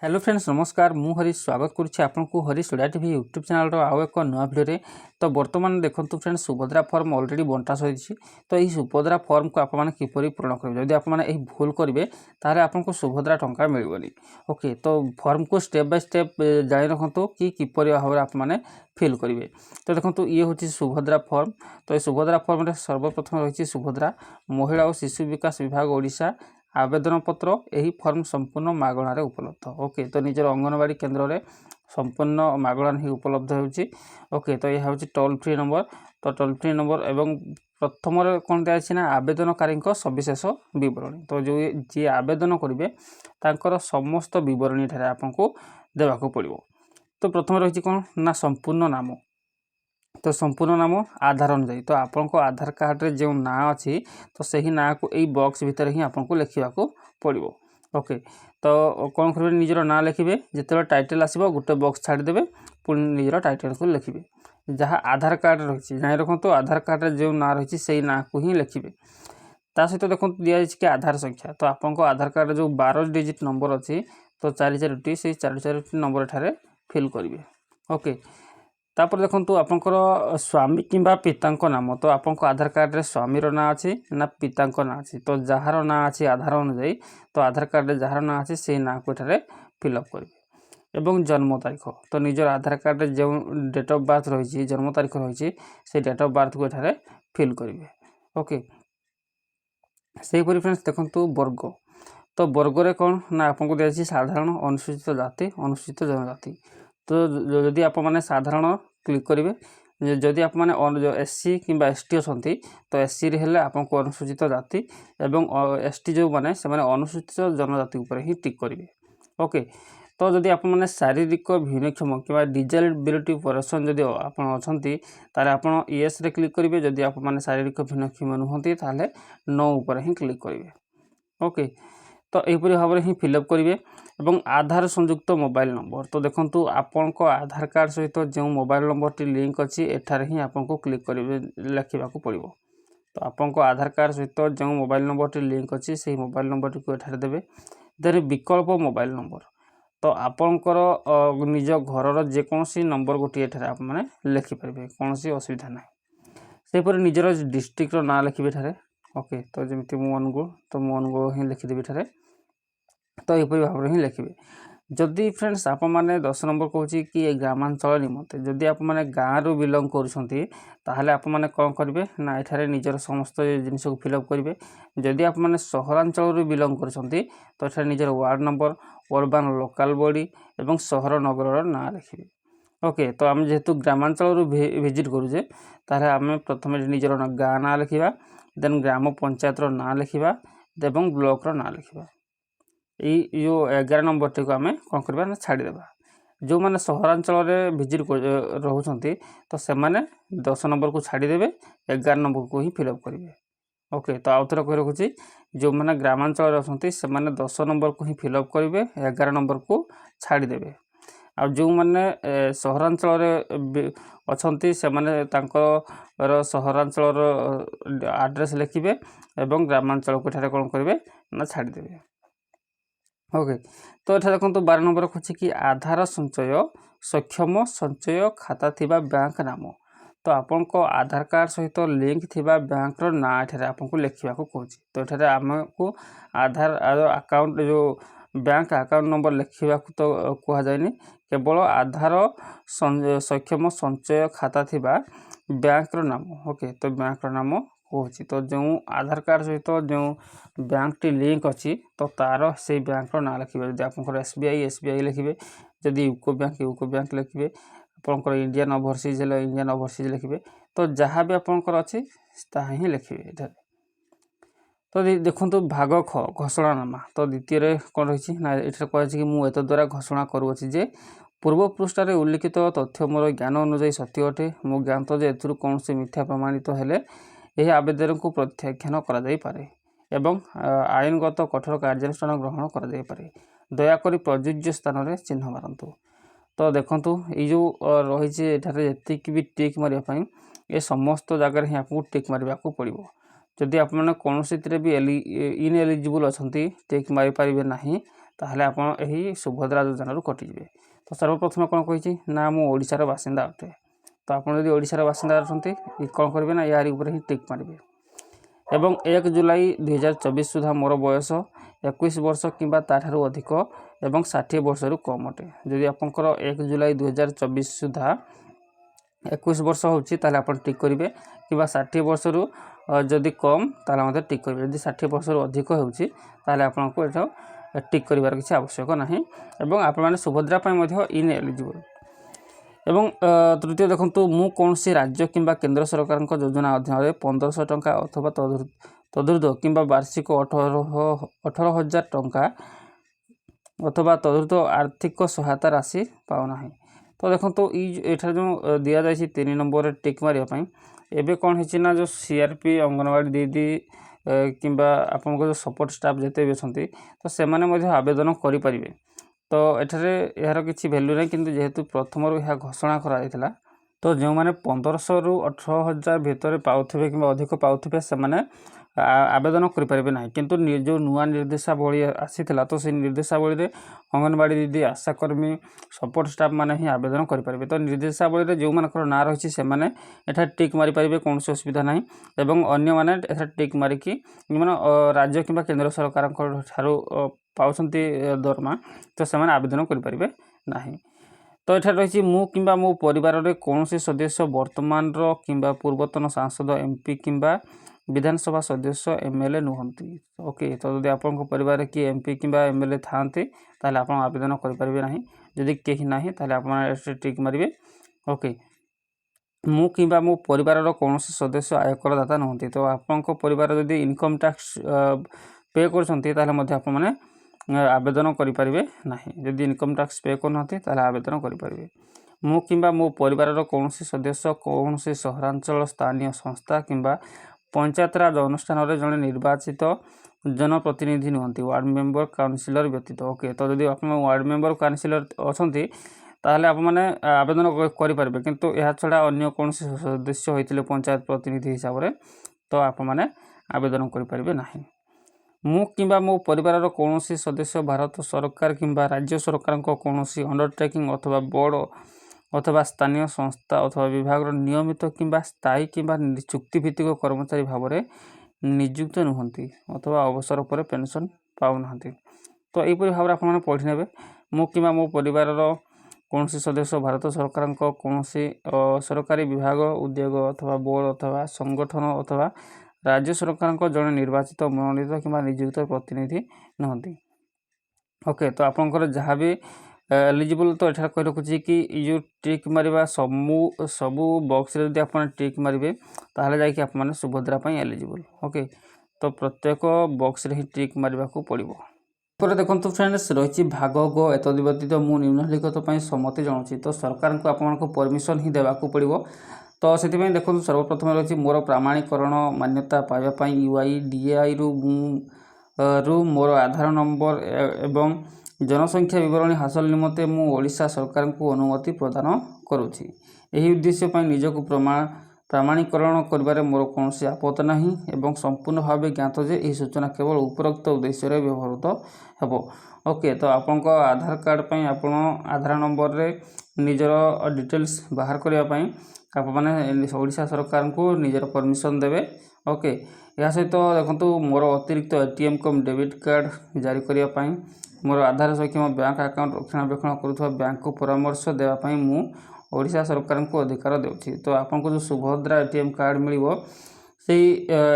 Hello friends नमस्कार मु हरीश स्वागत करुच्ची आपको Harish Odia TV YouTube channel आउ एक नुआ भिडियो तो बर्तमान देखो फ्रेंड्स सुभद्रा फॉर्म ऑलरेडी बंटा सही तो यही सुभद्रा फॉर्म को आपने किपरि पूरण करेंगे जदि आपने भूल करेंगे ताहले आपको सुभद्रा टंका मिलबनी। ओके तो फॉर्म को स्टेप बाय स्टेप जारी रखु कि किपरि भाव आपने फिल करेंगे। तो देखो ये हूँ सुभद्रा फॉर्म। तो ये सुभद्रा फॉर्म सर्वप्रथम रही सुभद्रा महिला और शिशु विकास विभाग ओडिशा आवेदन पत्र यही फॉर्म संपूर्ण मागणार उपलब्ध। ओके तो निजर अंगनवाड़ी केन्द्र में संपूर्ण मागणार ही उपलब्ध होची। ओके तो यह हूँ टोल फ्री नंबर। तो टोल फ्री नंबर एवं प्रथम कौन दिखाई ना आवेदनकारी सविशेष बरणी। तो जो जी आवेदन करेंगे तांकर समस्त बरणी आपको देवाक पड़ो। तो प्रथम रही कौन ना संपूर्ण नाम। तो संपूर्ण नाम आधार अनुजाई तो आपको आधार कार्ड रे जो ना अच्छी तो सही ना को यही बॉक्स भितर ही आपको लिखा पड़ो। ओके तो कौन करेंगे निजर ना लिखे जिते टाइटल आसो गोटे बॉक्स छाड़देवे पुणी निजर टाइटल को लिखे जहाँ आधार कार्ड रही जाए रखु तो आधार कार्ड रे जो ना रही से ना को ही लिखे। ता सहित देखो दिखाई कि आधार संख्या तो आपको आधार कार्ड जो 12 डिजिट नंबर अच्छी तो 4 से 4 नंबर ठारे फिल करेंगे। ओके तापर देखो आपंकर स्वामी किंबा पिता नाम तो आपको आधार कार्ड रे स्वामीर ना अच्छी ना पिता ना अच्छी तो जार ना अच्छी आधार अनुजाई तो आधार कार्ड रे जार ना अच्छी से ना को फिलअप करेंगे। एवं जन्म तारीख तो निजर आधार कार्ड रे जो डेट ऑफ बर्थ रही जन्म तारीख रही से डेट ऑफ बर्थ को एठारे फिल करेंगे। ओके से फ्रेंड्स देखो वर्ग तो वर्ग रे कौन ना आपको दिखाई साधारण अनुसूचित जाति अनुसूचित जनजाति। तो जदि आप मैंने साधारण क्लिक करेंगे जदि आप मैंने एससी किंबा एसटी अच्छा तो एससी रे आपको अनुसूचित जाति एवं एसटी जो मैंने से अनुसूचित जनजाति उपर ही टिक करेंगे। ओके तो जदि आप मैंने शारीरिक भिन्नक्षम कि डिजेबिलिटी पर्सन जदि आप अच्छा येस रे क्लिक करेंगे जदि आप मैंने शारीरिक भिन्नक्षम नुहति ताहले नो उपर ही क्लिक करेंगे। ओके तो यहपरी भाव में ही फिलअप करेंगे। एवं आधार संयुक्त मोबाइल नंबर तो देखो आपण को आधार कार्ड सहित जो मोबाइल नंबर टी लिंक अच्छी एठार ही आपको क्लिक करेंगे लिखा पड़ो। तो आपन को आधार कार्ड सहित जो मोबाइल नंबर टी लिंक अच्छी से मोबाइल नंबर टी एठार देवे। देन विकल्प मोबाइल नंबर तो आपणकर निज घर जेकोसी नंबर गोटे एठार आप मैंने लिखिपारे कौन सी असुविधा ना सेपरी निजर डिस्ट्रिक्टर ना लिखे एठार। ओके तो जमी मु अनुगुल तो मु अनुगुल ही लिखिदेवी एठार। तो यहपरी भाव में ही लिखे जदि फ्रेंड्स आप मैंने 10 नंबर कहूँ कि ग्रामांचल निमंते जदि आप मैंने गाँव रू बिलंग कर आप मैंने कौन करेंगे ना एठारे निजर समस्त जिन को फिलअप करेंगे। जदि आप मैंने सहरांचल बिलंग कर तो एठारे निजर ward number urban local body एवं सहर नगर ना लिखे। ओके तो आम जेहेतु ग्रामांचल विजिट करुचे ताहले आम प्रथम निजर गाँ ना लिखा देन ग्राम पंचायत ना लिखा एवं ब्लॉक ना लिखा। यही जो 11 नंबर टी को आम कौन करवा ना छाड़देवा। जो मैंने सहरांचल विजिट रोचे तो से 10 नंबर को छाड़देवे 11 नंबर को ही फिलअप करेंगे। ओके तो आउ थे कही रखुच्छी जो मैंने ग्रामांचल अच्छा से 10 नंबर को ही फिलअप करेंगे 11 नंबर को छाड़देवे। आ जो मैंने सहरांचल अच्छा से सहरांचल आड्रेस लिखे एवं ग्रामांचल को एठारे कौन करेंगे ना छाड़देवे। ओके तो ये देखो 12 नंबर अच्छे कि आधार संचय सक्षम संचय खाता थिबा बैंक नाम तो आपन को आधार कार्ड सहित लिंक थिबा बैंक ना एठारे आपको लिखा कहूँ। तो ये आमको आधार अकाउंट जो बैंक अकाउंट नंबर लिखा तो कहुए केवल आधार सक्षम संचय खाता थिबा बैंक नाम। ओके तो बैंक नाम कहूँ तो जो आधार कार्ड सहित जो बैंक टी लिंक अच्छी तो तार से बैंक ना लिखे जब आप एसबीआई लिखे जदि यूको बैंक लिखे आपंकर इंडियन ओवरसीज इंडियन ओवरसीज लिखे तो जहाँ भी आपंकर अच्छी ताहा ही लिखे एठार। तो देखो भाग ख घोषणानामा तो द्वितीय कौन रही ना ये कहे कि मुझे द्वारा घोषणा करुँच जे पूर्व पृष्ठार उल्लिखित तथ्य मोर ज्ञान अनुजाई सत्य अटे मो ज्ञात जे कौन मिथ्या प्रमाणित हेले यह आवेदन को प्रत्याख्यान कर एवं आईनगत कठोर कार्यानुष्ठान ग्रहण कर दयाकोरी प्रযোज्य स्थान में चिन्ह मारतु। तो देखो ये जो रही जी भी टिक मारे ये समस्त जगह ही आपको टिक मारे पड़ो। जदि आप कौन भी इन एलिजिबल अच्छा टिक मारी पारे ना ताहले आपण एही सुभद्रा योजनारू कटिଯିବେ। तो सर्वप्रथम कौन कही ना मु ओडिशार बासिंदा अटे। तो आप ओडिशार बासिंदा अछंती कौन करेंगे ना यार ऊपर ही टिक मारे। एवं 1 जुलाई 2024 सुधा मोर बयस 21 वर्ष किंबा ताठारू अधिक एवं 60 वर्षरू कम अटे। जदि आपंकर 1 जुलाई 2024 सुधा 21 वर्ष होची ताले आपण टिक करेंगे कि 60 वर्षरू जदि कम ताले मते टिक करेंगे। जदि 60 वर्षरू अधिक होची ताले आपनको एटा टिक करिवार किसी आवश्यक नाही। एवं आपण माने सुभद्रा पय मध्ये इन एलिजिबल। एवं तृतीय देखंतु मु कोनसी राज्य किंबा केंद्र सरकार योजना अधीन 1500 टंका अथवा तदुर्ध किंबा वार्षिक 18,000 टंका अथवा तदुर्ध आर्थिक सहायता राशि पाउना है। तो देखो ये जो दि जाए 3 नंबर टिक मारे एवं कौन है जो सीआरपी अंगनवाड़ी दीदी किंबा आपन जो सपोर्ट स्टाफ जिते भी अच्छा तो से आवेदन करें। तो यार किसी भैल्यू नहीं किंतु जेहेतु प्रथम यह घोषणा करा तो जो मैंने 1500 रू 18,000 भितर पाउथिबे कि अधिक पाउथिबे से माने आवेदन करें ना। किंतु जो नुआ निर्देशावली आसीथिला तो से निर्देशावली रे अंगनवाड़ी दीदी आशाकर्मी सपोर्ट स्टाफ माने ही आवेदन करें। तो निर्देशावली रे जो मानकर ना रही से माने एठा टिक मारी पारिबे कौन असुविधा नहीं। एवं अन्य माने एठा टिक मारिकी माने राज्य किंबा केंद्र सरकार ठारू पाउछंती दरमा तो से आवेदन करें नहीं। तो ये रही मु किंबा मो परिवार रे कौन सदस्य वर्तमान किंबा पूर्वतन सांसद एमपी किंबा विधानसभा सदस्य एमएलए नुहंती। ओके तो जब आपण परिवार किए एमपी किंबा एमएलए थांती ताले आपण आवेदन करें ना। जदि कहीं ना ताले आपण टिक मारे। ओके मु किंबा मो परिवार कौन सदस्य आयकर दाता नुहंती। तो आपण परिवार जदि इनकम टैक्स पे कर आवेदन करें ना। जदि इनकम टैक्स पे करना आवेदन करें। मु किंबा मो परिवार कौन सदस्य कौन सहरांचल स्थानीय संस्था किंबा पंचायतराज अनुष्ठान जड़े निर्वाचित जनप्रतिनिधि नुहंती वार्ड मेंबर काउंसिलर व्यतीत। ओके तो जदि आप वार्ड मेंबर काउंसिलर अच्छा ताहले आप माने आवेदन करें। किंतु यह छड़ा अन्य कौन सदस्य होते पंचायत प्रतिनिधि हिसाब से तो आप माने आवेदन करें ना। मु किंबा मो परिवार कौन सदस्य भारत सरकार किंबा राज्य सरकार कौन अंडरटेकिंग अथवा बोर्ड अथवा स्थानीय संस्था अथवा विभाग नियमित किंबा स्थायी किंबा चुक्तिभित्तिक कर्मचारी भाव में नियुक्त नुहंती अथवा अवसर पर पेंशन पाऊना। तो यहपरी भाव में आपने पढ़ी ने। मु किंबा मो परिवार कौन सदस्य भारत सरकार कौन सरकारी विभाग उद्योग अथवा बोर्ड अथवा संगठन अथवा राज्य सरकार जड़े निर्वाचित मनोनीत किंबा नियुक्त प्रतिनिधि नुहंती। ओके तो आपंकर जहाँ भी एलिजिबल तो ये कही रखुच्छी कि जो टिक मारिबा सबू बॉक्स रे आप टिक मारे ताहले जाकि आप माने सुभद्रा पई एलिजिबल। ओके तो प्रत्येक बॉक्स रे ही टिक मारिबा को पड़िबो। पर देखंतु फ्रेंड्स रही भाग गो एतद व्यतीत मु निम्नलिखित पई सम्मति जणाउछि। तो सरकार को आपनको परमिशन ही देवा को पड़िबो। तो से देखो सर्वप्रथम रही मोर प्रमाणीकरण मान्यता पाइबा UIDAI रु मोर आधार नंबर एवं जनसंख्या विवरणी हासिल निमंते मु ओडिशा सरकार को अनुमति प्रदान करुछि। एही उद्देश्य पई निजको प्रमाणीकरण करिबारे मोर कोनोसी आपत्ति नाही एवं संपूर्ण भाव ज्ञात जे एही सूचना केवल उपरोक्त उद्देश्य रे व्यवहृत हेबो। ओके तो आपनको आधार कार्ड पई आपण आधार नंबर रे निजर डिटेल्स बाहर करिया पई आप मैंने ओडिशा सरकार को निजर परमिशन देवे। ओके या सहित देखो मोर अतिरिक्त ATM कम डेबिट कार्ड जारी करने मोर आधार सहित मो बैंक अकाउंट रक्षणाबेक्षण करुवा बैंक को परामर्श देवाई मु ओडिशा सरकार को अधिकार देउछि। तो आपको जो सुभद्रा ATM कार्ड मिलिबो से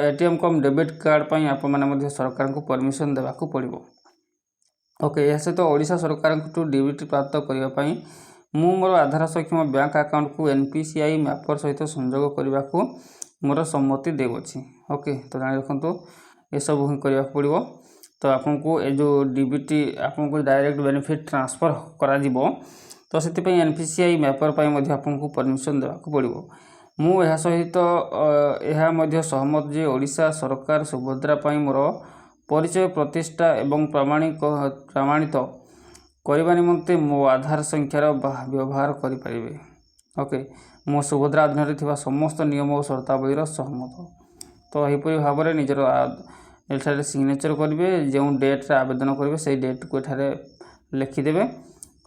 ATM कम डेबिट कार्ड पई आप माने सरकार को परमिशन देवा को पड़िबो। ओके या सहित ओडिशा सरकार को डीबीटी प्राप्त करने पाई मु मोर आधार सहित मो बैंक अकाउंट को NPCI मैपर सहित संयोग करने को मोर सम्मति देउछि। ओके तो जानि रखंतु ये सब ही करने पड़िबो। तो आपको ये जो डीबीटी आपको डायरेक्ट बेनिफिट ट्रांसफर करा जिवो तो से NPCI मैपर पाई मध्ये आपको परमिशन देवा को पड़िबो। मु यह सहित यह मध्ये सहमत जे ओडिशा सरकार सुभद्रा पाई मोर परिचय प्रतिष्ठा एवं प्रमाणित करने निमंते मो आधार संख्यार व्यवहार करें। ओके मो सुभद्रा अधीन समस्त नियम और शर्तावलीर सहमत। तो यहपरी भाव में निजर एठारे सिग्नेचर करेंगे जो डेट रे आवेदन करेंगे से डेट को एठारे लिखिदेवे।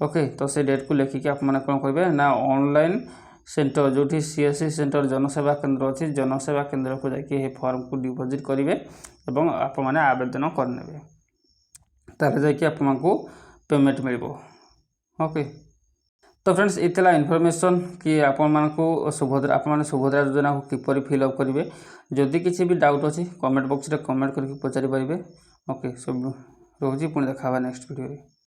ओके तो से डेट को लिखिकी आप कौन करेंगे ना ऑनलाइन सेंटर जो सीएससी सेंटर जनसेवा केंद्र अच्छी जनसेवा केंद्र को जाकि फॉर्म को डिपोजिट करेंगे और आप मैंने आवेदन करने ताले जाकि आपको पेमेंट मिल। ओके तो फ्रेंड्स इतना इनफॉरमेशन कि सुभद्रा सुभद्रा योजना को किपर फिलअप करेंगे। जदि किसी भी डाउट अच्छी कमेंट बॉक्स रे कमेंट करके पचारि पारे। ओके सब रोजी पुणी देखा नेक्स्ट वीडियो।